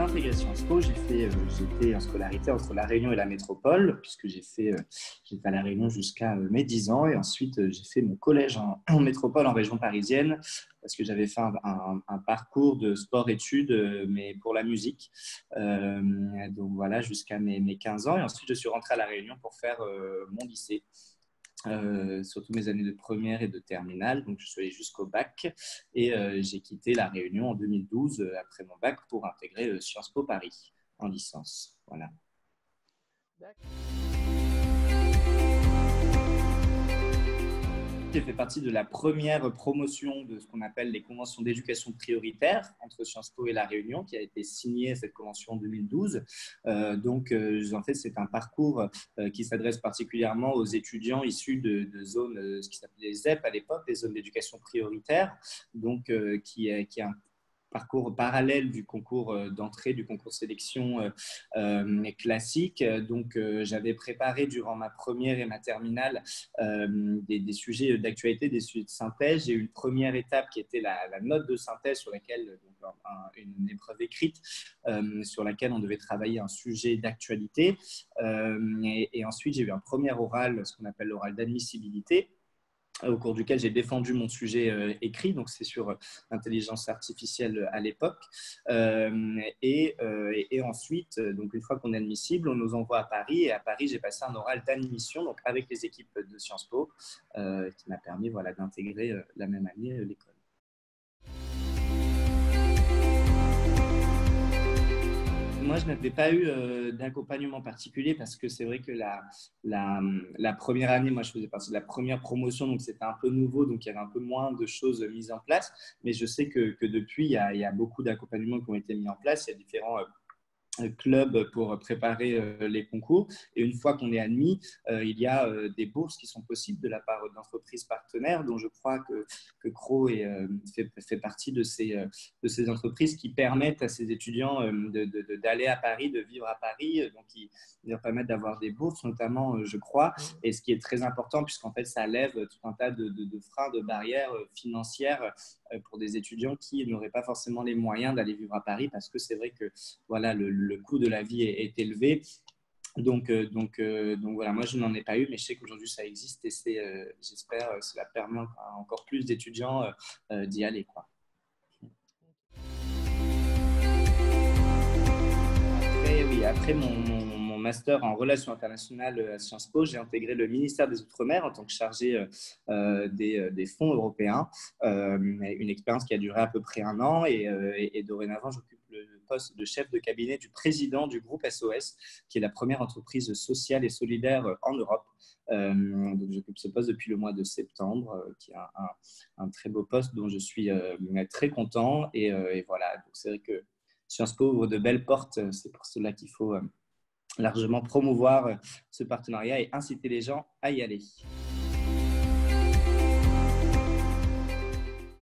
intégré Sciences Po, j'étais en scolarité entre La Réunion et la métropole, puisque j'étais à La Réunion jusqu'à mes 10 ans. Et ensuite, j'ai fait mon collège en métropole, en région parisienne, parce que j'avais fait un parcours de sport-études, mais pour la musique. Donc voilà, jusqu'à mes 15 ans. Et ensuite, je suis rentré à La Réunion pour faire mon lycée. Surtout mes années de première et de terminale. Donc, je suis allé jusqu'au bac et j'ai quitté La Réunion en 2012 après mon bac pour intégrer Sciences Po Paris en licence. Voilà. J'ai fait partie de la première promotion de ce qu'on appelle les conventions d'éducation prioritaire entre Sciences Po et La Réunion, qui a été signée cette convention en 2012. En fait, c'est un parcours qui s'adresse particulièrement aux étudiants issus de zones, ce qui s'appelait les ZEP à l'époque, les zones d'éducation prioritaire, qui est un parcours parallèle du concours d'entrée, du concours de sélection classique. J'avais préparé durant ma première et ma terminale des sujets d'actualité, des sujets de synthèse. J'ai eu une première étape qui était la note de synthèse sur laquelle, une épreuve écrite sur laquelle on devait travailler un sujet d'actualité. Et ensuite, j'ai eu un premier oral, ce qu'on appelle l'oral d'admissibilité, au cours duquel j'ai défendu mon sujet écrit, donc c'est sur l'intelligence artificielle à l'époque. Et ensuite, donc une fois qu'on est admissible, on nous envoie à Paris, et à Paris, j'ai passé un oral d'admission donc avec les équipes de Sciences Po, qui m'a permis d'intégrer la même année l'école. Moi, je n'avais pas eu d'accompagnement particulier parce que c'est vrai que la première année, moi, je faisais partie de la première promotion, donc c'était un peu nouveau, donc il y avait un peu moins de choses mises en place. Mais je sais que depuis, il y a beaucoup d'accompagnements qui ont été mis en place. Il y a différents club pour préparer les concours. Et une fois qu'on est admis, il y a des bourses qui sont possibles de la part d'entreprises partenaires, dont je crois que Cro fait partie de ces entreprises qui permettent à ces étudiants d'aller à Paris, de vivre à Paris, donc qui leur permettent d'avoir des bourses, notamment, je crois, et ce qui est très important, puisqu'en fait, ça lève tout un tas de freins, de barrières financières pour des étudiants qui n'auraient pas forcément les moyens d'aller vivre à Paris, parce que c'est vrai que voilà, le coût de la vie est élevé. Donc voilà, moi je n'en ai pas eu, mais je sais qu'aujourd'hui ça existe et j'espère que cela permet à encore plus d'étudiants d'y aller, quoi. Après mon master en relations internationales à Sciences Po, j'ai intégré le ministère des Outre-mer en tant que chargé des fonds européens. Une expérience qui a duré à peu près 1 an et dorénavant, j'occupe le poste de chef de cabinet du président du groupe SOS, qui est la première entreprise sociale et solidaire en Europe. Donc j'occupe ce poste depuis le mois de septembre, qui est un très beau poste dont je suis très content. Et voilà, donc c'est vrai que Sciences Po ouvre de belles portes. C'est pour cela qu'il faut largement promouvoir ce partenariat et inciter les gens à y aller.